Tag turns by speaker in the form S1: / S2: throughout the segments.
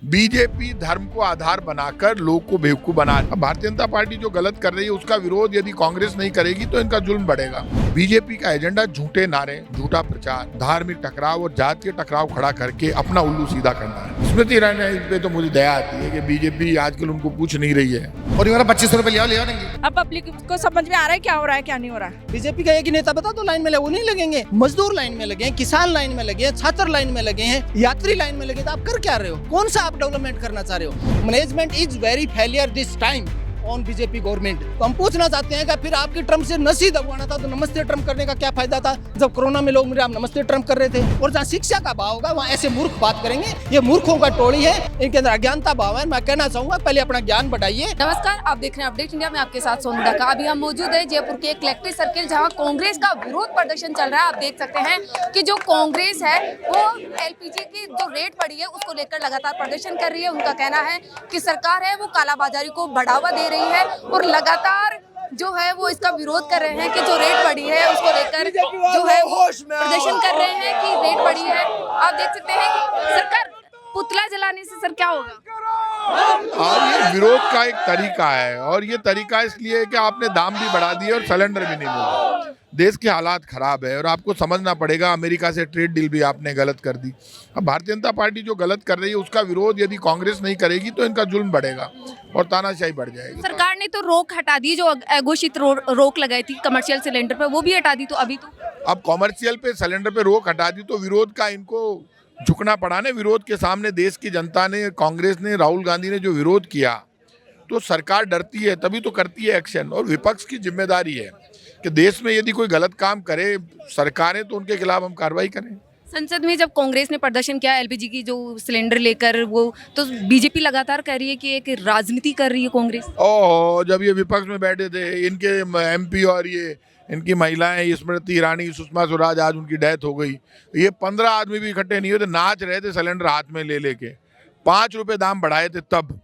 S1: BJP धर्म को आधार बनाकर लोग को बेवकूफ बना रही है। अब भारतीय जनता पार्टी जो गलत कर रही है उसका विरोध यदि कांग्रेस नहीं करेगी तो इनका जुल्म बढ़ेगा। बीजेपी का एजेंडा झूठे नारे, झूठा प्रचार, धार्मिक टकराव और जातीय टकराव खड़ा करके अपना उल्लू सीधा करना है। स्मृति ईरानी पे तो मुझे दया आती है कि बीजेपी आजकल उनको पूछ नहीं रही है और ये 25 रुपए ले आएंगे।
S2: अब पब्लिक को समझ में आ रहा है क्या हो रहा है क्या नहीं हो रहा है।
S3: बीजेपी का एक ही नेता बता दो लाइन में लगे, वो नहीं लगेंगे। मजदूर लाइन में लगे हैं, किसान लाइन में लगे हैं, छात्र लाइन में लगे हैं, यात्री लाइन में लगे। तो आप कर क्या रहे हो? कौन सा आप डेवलपमेंट करना चाह रहे हो? Management is very failure this time on BJP government. तो हम पूछना चाहते हैं कि फिर आपकी ट्रम्प से नसीब दबवाना था तो नमस्ते ट्रम्प करने का क्या फायदा था? जब कोरोना में लोग मेरे आप नमस्ते ट्रम्प कर रहे थे। और जहाँ शिक्षा का भाव होगा वहाँ ऐसे मूर्ख बात करेंगे। ये मूर्खों का टोली है, इनके अंदर अज्ञानता भाव है। मैं कहना चाहूंगा पहले अपना ज्ञान बढ़ाइए।
S4: नमस्कार, आप देख रहे हैं अपडेट इंडिया में आपके साथ सोनू ढाका। अभी हम मौजूद है जयपुर के कलेक्ट्रेट सर्किल जहां कांग्रेस का विरोध प्रदर्शन चल रहा है। आप देख सकते हैं कि जो कांग्रेस है वो एलपीजी की जो रेट बढ़ी है उसको लेकर लगातार प्रदर्शन कर रही है। उनका कहना है कि सरकार है वो कालाबाजारी को बढ़ावा दे रही है और लगातार जो है वो इसका विरोध कर रहे हैं कि जो रेट बढ़ी है उसको लेकर जो है वो प्रदर्शन कर रहे हैं कि रेट बढ़ी है। आप देख सकते हैं कि सरकार पुतला जलाने से सर क्या होगा?
S1: ये विरोध का एक तरीका है और ये तरीका इसलिए है कि आपने दाम भी बढ़ा दिए और सिलेंडर भी नहीं मिला। देश के हालात खराब है और आपको समझना पड़ेगा अमेरिका से ट्रेड डील भी आपने गलत कर दी। अब भारतीय जनता पार्टी जो गलत कर रही है उसका विरोध यदि कांग्रेस नहीं करेगी तो इनका जुल्म बढ़ेगा और तानाशाही बढ़ जाएगी।
S4: सरकार ने तो रोक हटा दी, जो अघोषित रोक लगाई थी कमर्शियल सिलेंडर पे वो भी हटा दी। तो अभी तो
S1: अब कॉमर्शियल पे सिलेंडर पे रोक हटा दी तो विरोध का इनको झुकना पड़ा ना। विरोध के सामने देश की जनता ने, कांग्रेस ने, राहुल गांधी ने जो विरोध किया तो सरकार डरती है तभी तो करती है एक्शन। और विपक्ष की जिम्मेदारी है कि देश में यदि कोई गलत काम करे सरकारें तो उनके खिलाफ हम कार्रवाई करें।
S4: संसद में जब कांग्रेस ने प्रदर्शन किया एलपीजी की जो सिलेंडर लेकर, वो तो बीजेपी लगातार कह रही है कि एक राजनीति कर रही है कांग्रेस।
S1: जब ये विपक्ष में बैठे थे इनके एमपी और ये इनकी महिलाएं स्मृति ईरानी, सुषमा स्वराज, आज उनकी डेथ हो गई। ये 15 आदमी भी इकट्ठे नहीं होते, नाच रहे थे सिलेंडर हाथ में ले लेके। 5 रुपए दाम बढ़ाए थे तब,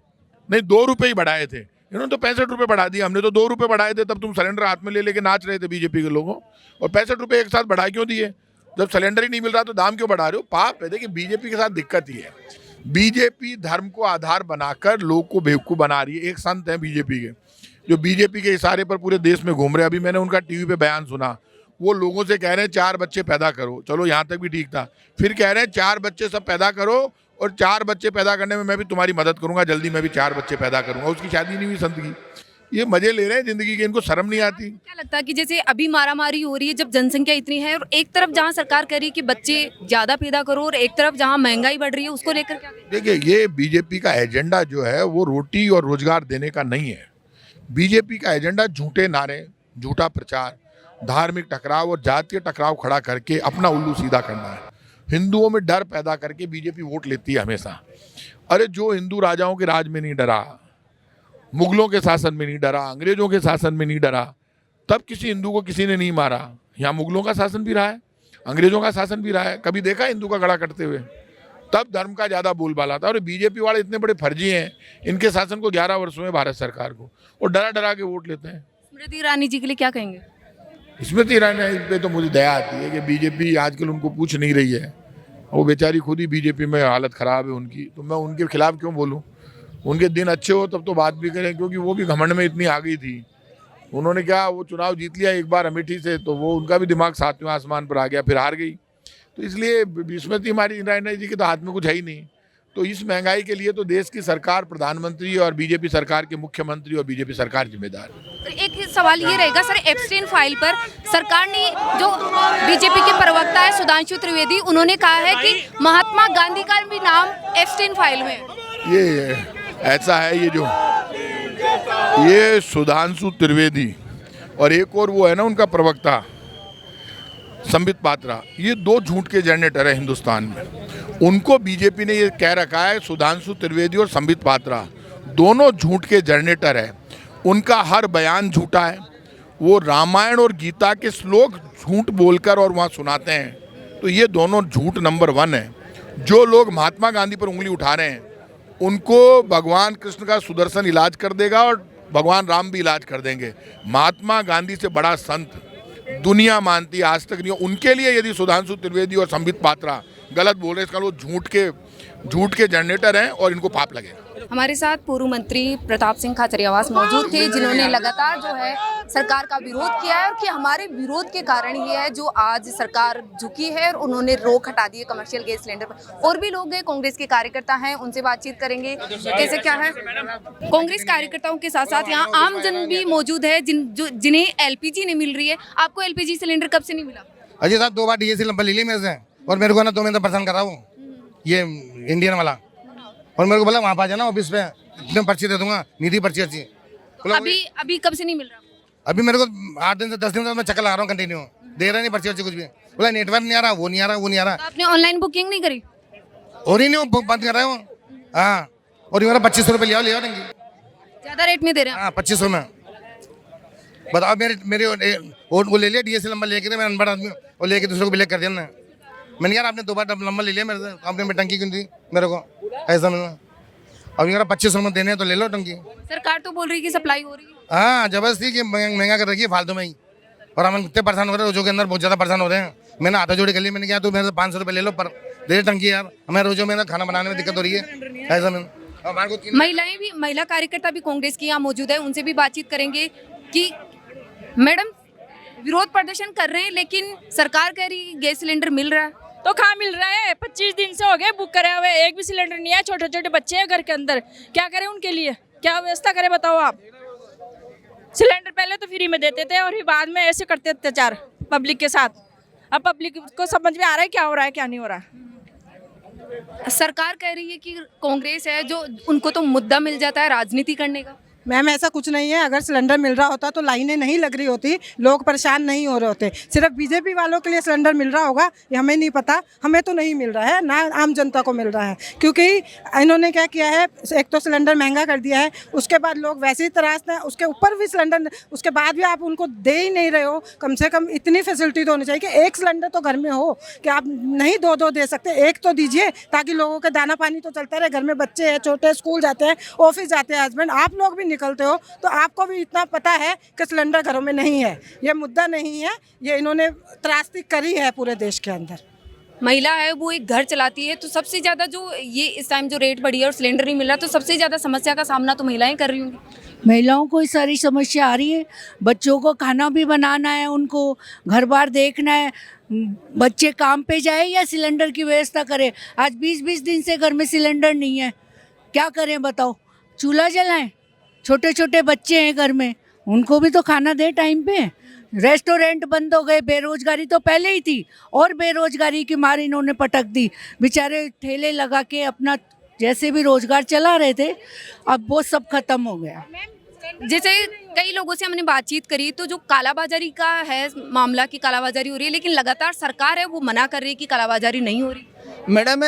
S1: नहीं 2 रुपए ही बढ़ाए थे। इन्होंने तो 65 रुपए बढ़ा दिया, हमने तो 2 रुपए बढ़ाए थे। तब तुम सिलेंडर हाथ में ले लेके नाच रहे थे बीजेपी के लोगों। और 65 रुपए एक साथ बढ़ा क्यों दिए? जब सिलेंडर ही नहीं मिल रहा तो दाम क्यों बढ़ा रहे हो? पाप है। देखिए बीजेपी के साथ दिक्कत ही है, बीजेपी धर्म को आधार बनाकर लोग को बेवकूफ बना रही है। एक संत है बीजेपी के जो बीजेपी के इशारे पर पूरे देश में घूम रहे हैं। अभी मैंने उनका टीवी पे बयान सुना, वो लोगों से कह रहे हैं 4 बच्चे पैदा करो। चलो यहाँ तक भी ठीक था। फिर कह रहे हैं 4 बच्चे सब पैदा करो और 4 बच्चे पैदा करने में मैं भी तुम्हारी मदद करूंगा, जल्दी मैं भी 4 बच्चे पैदा करूंगा। उसकी शादी नहीं हुई संत की। ये मजे ले रहे हैं जिंदगी के, इनको शर्म नहीं आती।
S4: क्या लगता है कि जैसे अभी मारामारी हो रही है जब जनसंख्या इतनी है और एक तरफ जहां सरकार कह रही है कि बच्चे ज्यादा पैदा करो और एक तरफ जहां महंगाई बढ़ रही है उसको लेकर क्या?
S1: देखिए ये बीजेपी का एजेंडा जो है वो रोटी और रोजगार देने का नहीं है। बीजेपी का एजेंडा झूठे नारे, झूठा प्रचार, धार्मिक टकराव और जातीय टकराव खड़ा करके अपना उल्लू सीधा करना है। हिंदुओं में डर पैदा करके बीजेपी वोट लेती है हमेशा। अरे जो हिंदू राजाओं के राज में नहीं डरा, मुगलों के शासन में नहीं डरा, अंग्रेजों के शासन में नहीं डरा, तब किसी हिंदू को किसी ने नहीं मारा। यहाँ मुगलों का शासन भी रहा है, अंग्रेजों का शासन भी रहा है। कभी देखा हिंदू का गला कटते हुए? तब धर्म का ज़्यादा बोलबाला था। और बीजेपी वाले इतने बड़े फर्जी हैं, इनके शासन को 11 वर्षों में भारत सरकार को, और डरा डरा के वोट लेते हैं।
S4: स्मृति ईरानी जी के लिए क्या कहेंगे?
S1: स्मृति ईरानी पे तो मुझे दया आती है कि बीजेपी आजकल उनको पूछ नहीं रही है। वो बेचारी खुद ही बीजेपी में हालत ख़राब है उनकी, तो मैं उनके खिलाफ क्यों बोलूँ? उनके दिन अच्छे हो तब तो बात भी करें, क्योंकि वो भी घमंड में इतनी आ गई थी। उन्होंने क्या, वो चुनाव जीत लिया एक बार अमेठी से, तो वो उनका भी दिमाग 7वें आसमान पर आ गया, फिर हार गई। तो इसलिए स्मृति हमारी ईरानी जी के तो हाथ में कुछ है ही नहीं। तो इस महंगाई के लिए तो देश की सरकार, प्रधानमंत्री और बीजेपी सरकार के मुख्यमंत्री और बीजेपी सरकार जिम्मेदार है।
S4: एक सवाल ये रहेगा सर, एप्स्टीन फाइल पर सरकार ने, जो बीजेपी के प्रवक्ता है सुधांशु त्रिवेदी, उन्होंने कहा है कि महात्मा गांधी का भी नाम एप्स्टीन फाइल में।
S1: ये ऐसा है, ये सुधांशु त्रिवेदी और एक और वो है ना उनका प्रवक्ता संबित पात्रा, ये 2 झूठ के जनरेटर है हिंदुस्तान में। उनको बीजेपी ने ये कह रखा है, सुधांशु त्रिवेदी और संबित पात्रा दोनों झूठ के जनरेटर है। उनका हर बयान झूठा है। वो रामायण और गीता के श्लोक झूठ बोलकर और वहाँ सुनाते हैं। तो ये दोनों झूठ नंबर 1 है। जो लोग महात्मा गांधी पर उंगली उठा रहे हैं उनको भगवान कृष्ण का सुदर्शन इलाज कर देगा और भगवान राम भी इलाज कर देंगे। महात्मा गांधी से बड़ा संत दुनिया मानती आज तक नहीं। उनके लिए यदि सुधांशु त्रिवेदी और संबित पात्रा गलत बोल रहे, इसका लोग झूठ के झूठ के जनरेटर हैं और इनको पाप लगेगा।
S4: हमारे साथ पूर्व मंत्री प्रताप सिंह खाचरियावास मौजूद थे, जिन्होंने लगातार जो है सरकार का विरोध किया है और कि हमारे विरोध के कारण ये है जो आज सरकार झुकी है और उन्होंने रोक हटा दी है कमर्शियल गैस सिलेंडर पर। और भी लोग हैं, कांग्रेस के कार्यकर्ता हैं, उनसे बातचीत करेंगे कैसे क्या है। कांग्रेस कार्यकर्ताओं के साथ साथ यहाँ आम जन भी मौजूद है जिन्हें LPG नहीं मिल रही है। आपको LPG सिलेंडर कब से नहीं मिला?
S5: अजय साहब 2 बार DAC नंबर ले ली मेरे से और मेरे को ना 2 महीने परेशान कर रहा हूँ ये इंडियन वाला, और मेरे को बोला वहाँ पा जाना ऑफिस पे, इतने पर्ची दे दूंगा, निधि पर्ची अच्छी।
S4: अभी कब से नहीं मिल रहा?
S5: अभी मेरे को 8 दिन से 10 दिन से मैं चक्कर लगा रहा हूँ कंटिन्यू, दे रहा नहीं पर्ची अच्छी कुछ भी। बोला नेटवर्क नहीं आ रहा, वो नहीं आ रहा, वो नहीं आ रहा।
S4: तो आपने ऑनलाइन बुकिंग नहीं करी?
S5: और ही नहीं, वो बंद कर रहे हो। हाँ, और ये मेरा 2500 रुपये लिया
S4: ज्यादा रेट में दे रहे हैं?
S5: हाँ 2500 में। बताओ मेरे वो ले लिया DAC नंबर लेके, मैं अनपढ़ आदमी और लेके दूसरे को ब्लैक कर दिया ना। मैंने यार आपने 2 बार नंबर ले लिया मेरे से, आपने में टंकी क्यों दी मेरे को ऐसा मिलना। अब यार 2500 में देने हैं तो ले लो टंकी।
S4: सरकार तो बोल रही है कि सप्लाई हो रही है।
S5: हाँ जबरदस्ती कि महंगा कर रखी है फालतू में ही, और हम इतने परेशान हो रहे हैं, रोजों के अंदर बहुत ज़्यादा परेशान हो रहे हैं। मैंने हाथा जोड़ी कर ली, मैंने कहा तो मेरे से 500 रुपये ले लो पर दे टंकी यार, हमें रोजों में खाना बनाने में दिक्कत हो रही है ऐसा में।
S4: महिलाएं भी, महिला कार्यकर्ता भी कांग्रेस की यहाँ मौजूद है, उनसे भी बातचीत करेंगे कि मैडम विरोध प्रदर्शन कर रहे हैं लेकिन सरकार कह रही गैस सिलेंडर मिल रहा है।
S2: तो कहाँ मिल रहा है? 25 दिन से हो गए बुक करे हुए, एक भी सिलेंडर नहीं है। छोटे छोटे बच्चे हैं घर के अंदर, क्या करें उनके लिए? क्या व्यवस्था करें बताओ आप? सिलेंडर पहले तो फ्री में देते थे और फिर बाद में ऐसे करते अत्याचार पब्लिक के साथ। अब पब्लिक को समझ में आ रहा है क्या हो रहा है क्या नहीं हो रहा।
S4: सरकार कह रही है कि कांग्रेस है जो उनको तो मुद्दा मिल जाता है राजनीति करने का।
S6: मैम ऐसा कुछ नहीं है, अगर सिलेंडर मिल रहा होता तो लाइनें नहीं लग रही होती, लोग परेशान नहीं हो रहे होते। सिर्फ बीजेपी वालों के लिए सिलेंडर मिल रहा होगा ये हमें नहीं पता, हमें तो नहीं मिल रहा है, ना आम जनता को मिल रहा है। क्योंकि इन्होंने क्या किया है, एक तो सिलेंडर महंगा कर दिया है, उसके बाद लोग वैसे ही तराशते हैं, उसके ऊपर भी सिलेंडर, उसके बाद भी आप उनको दे ही नहीं रहे हो। कम से कम इतनी फैसिलिटी तो होनी चाहिए कि एक सिलेंडर तो घर में हो, कि आप नहीं 2-2 दे सकते, एक तो दीजिए ताकि लोगों का दाना पानी तो चलता रहे। घर में बच्चे हैं छोटे, स्कूल जाते हैं, ऑफिस जाते हैं हस्बैंड, आप लोग भी निकलते हो, तो आपको भी इतना पता है कि सिलेंडर घरों में नहीं है। ये मुद्दा नहीं है, ये इन्होंने त्रासदी करी है पूरे देश के अंदर।
S4: महिला है वो एक घर चलाती है, तो सबसे ज़्यादा जो ये इस टाइम जो रेट बढ़ी है और सिलेंडर नहीं मिल रहा, तो सबसे ज़्यादा समस्या का सामना तो महिलाएं कर रही होंगी।
S7: महिलाओं को इस सारी समस्या आ रही है, बच्चों को खाना भी बनाना है, उनको घर बार देखना है, बच्चे काम पे जाए या सिलेंडर की व्यवस्था करें। आज 20-20 दिन से घर में सिलेंडर नहीं है, क्या करें बताओ? चूल्हा जलाएं? छोटे छोटे बच्चे हैं घर में, उनको भी तो खाना दे टाइम पे। रेस्टोरेंट बंद हो गए, बेरोजगारी तो पहले ही थी और बेरोजगारी की मार इन्होंने पटक दी। बेचारे ठेले लगा के अपना जैसे भी रोजगार चला रहे थे, अब वो सब खत्म हो गया।
S4: जैसे कई लोगों से हमने बातचीत करी तो जो कालाबाजारी का है मामला की कालाबाजारी हो रही है, लेकिन लगातार सरकार है वो मना कर रही है कि कालाबाजारी नहीं हो रही।
S3: मैडम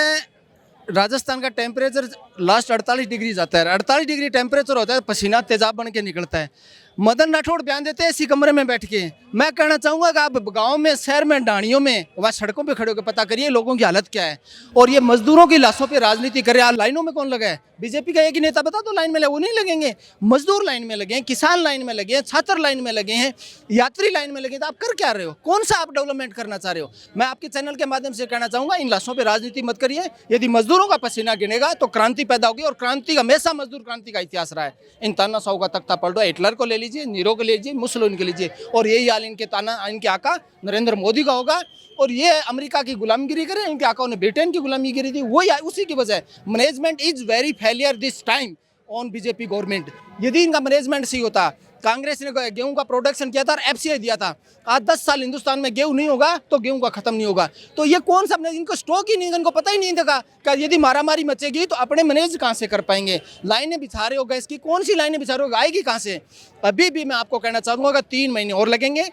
S3: राजस्थान का टेम्परेचर लास्ट 48 डिग्री जाता है, 48 डिग्री टेम्परेचर होता है, पसीना तेजाब बन के निकलता है। मदन राठौड़ बयान देते हैं इसी कमरे में बैठ के। मैं कहना चाहूँगा कि आप गांव में, शहर में, डाणियों में, वहाँ सड़कों पे खड़े होकर पता करिए लोगों की हालत क्या है। और ये मजदूरों की लाशों पे राजनीति कर रहे हैं। लाइनों में कौन लगा है? बीजेपी का एक ही नेता बता दो लाइन में लगे, वो नहीं लगेंगे। मजदूर लाइन में लगे हैं, किसान लाइन में लगे हैं, छात्र लाइन में लगे हैं, यात्री लाइन में लगे। तो आप कर क्या रहे हो? कौन सा आप डेवलपमेंट करना चाह रहे हो? मैं आपके चैनल के माध्यम से कहना चाहूँगा इन लाशों पर राजनीति मत करिए। यदि मजदूरों का पसीना गिनेगा तो क्रांति पैदा होगी, और क्रांति हमेशा मजदूर क्रांति का इतिहास रहा है। इन तानाशाह का तख्ता पलटो, हिटलर को ले लीजिए, नीरो को ले लीजिए, मुसोलिनी के लीजिए, और यही हाल इनके आका नरेंद्र मोदी का होगा। और ये अमेरिका की गुलामगिरी करे, इनके आकाओं ने ब्रिटेन की गुलामगिरी थी, वही उसी की वजह। Management is very failure this time on BJP government. यदि इनका मैनेजमेंट सही होता, कांग्रेस ने गेहूं का प्रोडक्शन किया था और FCI दिया था, आज 10 साल हिंदुस्तान में गेहूं नहीं होगा तो गेहूं का खत्म नहीं होगा। तो ये कौन सा, इनको स्टॉक ही नहीं, इनको पता ही नहीं था कि यदि मारामारी मचेगी तो अपने मैनेज कहाँ से कर पाएंगे। लाइनें बिछा रहे हो गैस की, कौन सी लाइनें बिछा रहे हो, आएगी कहाँ से? अभी भी मैं आपको कहना चाहूँगा 3 महीने और लगेंगे।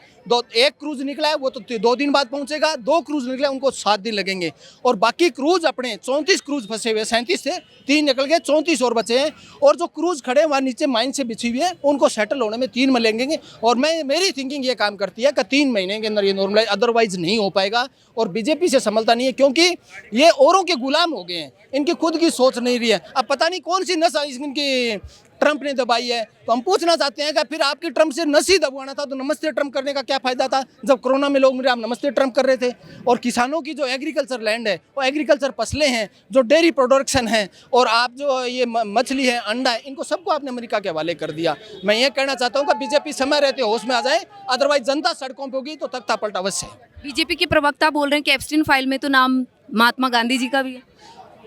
S3: एक क्रूज निकला है वो तो 2 दिन बाद पहुँचेगा, 2 क्रूज निकला उनको 7 दिन लगेंगे, और बाकी क्रूज अपने 34 क्रूज फंसे हुए, 37 से 3 निकल गए, 34 और बचे हैं। और जो क्रूज खड़े हैं वहाँ नीचे माइन से बिछी हुई है, उनको सेटल होने में 3 महीने लगेंगे। और मेरी थिंकिंग ये काम करती है कि 3 महीने के अंदर ये नॉर्मलाइज, अदरवाइज नहीं हो पाएगा। और बीजेपी से संभलता नहीं है, क्योंकि ये औरों के गुलाम हो गए हैं, इनकी खुद की सोच नहीं रही है। अब पता नहीं कौन सी नस्ल इनकी ट्रंप ने दबाई है। तो हम पूछना चाहते हैं कि फिर आपकी ट्रंप से नसी दबवाना था तो नमस्ते ट्रंप करने का क्या फायदा था? जब कोरोना में लोग मेरे आप नमस्ते ट्रंप कर रहे थे। और किसानों की जो एग्रीकल्चर लैंड है, वो एग्रीकल्चर फसलें हैं, जो डेयरी प्रोडक्शन है, और आप जो ये मछली है, अंडा है, इनको सबको आपने अमेरिका के हवाले कर दिया। मैं ये कहना चाहता हूँ कि बीजेपी समय रहते होश में आ जाए, अदरवाइज जनता सड़कों पे होगी तो तख्ता पलटा अवश्य है।
S4: बीजेपी के प्रवक्ता बोल रहे हैं कि एप्स्टीन फाइल में तो नाम महात्मा गांधी जी का भी है।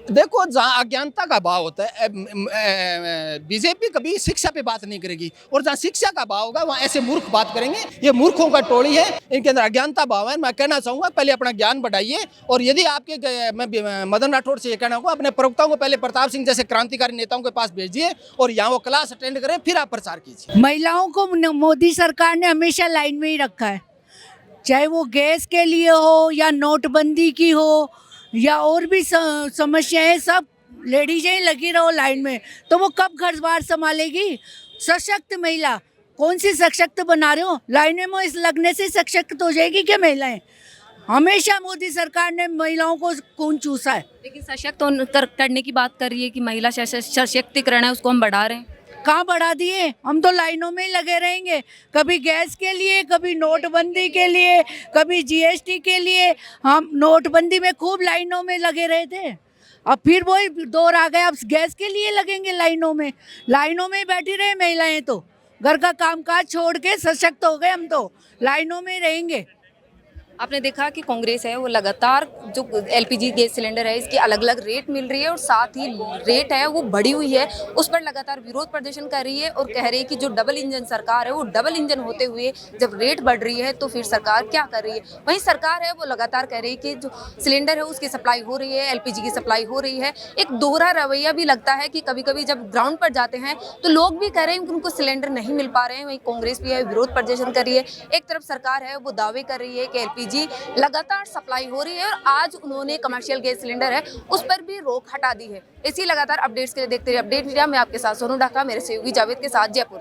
S3: देखो, जहाँ अज्ञानता का भाव होता है, बीजेपी कभी शिक्षा पे बात नहीं करेगी, और जहाँ शिक्षा का भाव होगा वहाँ ऐसे मूर्ख बात करेंगे। ये मूर्खों का टोली है, इनके अंदर अज्ञानता भाव है। मैं कहना चाहूँगा पहले अपना ज्ञान बढ़ाइए, और यदि आपके मैं मदन राठौड़ से ये कहना होगा, अपने प्रवक्ताओं को पहले प्रताप सिंह जैसे क्रांतिकारी नेताओं के पास भेजिए और यहाँ वो क्लास अटेंड करें, फिर आप प्रचार कीजिए।
S7: महिलाओं को मोदी सरकार ने हमेशा लाइन में ही रखा है, चाहे वो गैस के लिए हो या नोटबंदी की हो या और भी समस्याएं, सब लेडीजें ही लगी रहो लाइन में, तो वो कब घर बार संभालेगी? सशक्त महिला कौन सी सशक्त बना रहे हो? लाइन में इस लगने से सशक्त हो जाएगी क्या महिलाएं? हमेशा मोदी सरकार ने महिलाओं को खून चूसा है।
S4: लेकिन सशक्त करने की बात कर रही है कि महिला सशक्तिकरण है, उसको हम बढ़ा रहे हैं।
S7: कहाँ बढ़ा दिए? हम तो लाइनों में ही लगे रहेंगे, कभी गैस के लिए, कभी नोटबंदी के लिए, कभी जीएसटी के लिए। हम नोटबंदी में खूब लाइनों में लगे रहे थे, अब फिर वही दौर आ गया, अब गैस के लिए लगेंगे लाइनों में। लाइनों में बैठी रहे महिलाएं, तो घर का कामकाज छोड़ के सशक्त हो गए, हम तो लाइनों में रहेंगे।
S4: आपने देखा कि कांग्रेस है वो लगातार जो एलपीजी गैस सिलेंडर है इसकी अलग अलग रेट मिल रही है और साथ ही रेट है वो बढ़ी हुई है, उस पर लगातार विरोध प्रदर्शन कर रही है और कह रही है कि जो डबल इंजन सरकार है वो डबल इंजन होते हुए जब रेट बढ़ रही है तो फिर सरकार क्या कर रही है। वहीं सरकार है वो लगातार कह रही है कि जो सिलेंडर है उसकी सप्लाई हो रही है, एलपीजी की सप्लाई हो रही है। एक दोहरा रवैया भी लगता है कि कभी कभी जब ग्राउंड पर जाते हैं तो लोग भी कह रहे हैं कि उनको सिलेंडर नहीं मिल पा रहे हैं। वहीं कांग्रेस भी है विरोध प्रदर्शन कर रही है। एक तरफ सरकार है वो दावे कर रही है कि एलपीजी लगातार सप्लाई हो रही है और आज उन्होंने कमर्शियल गैस सिलेंडर है उस पर भी रोक हटा दी है। इसी लगातार अपडेट्स के लिए देखते रहिए अपडेट मीडिया। मैं आपके साथ सोनू ढाका, मेरे सहयोगी जावेद के साथ जयपुर।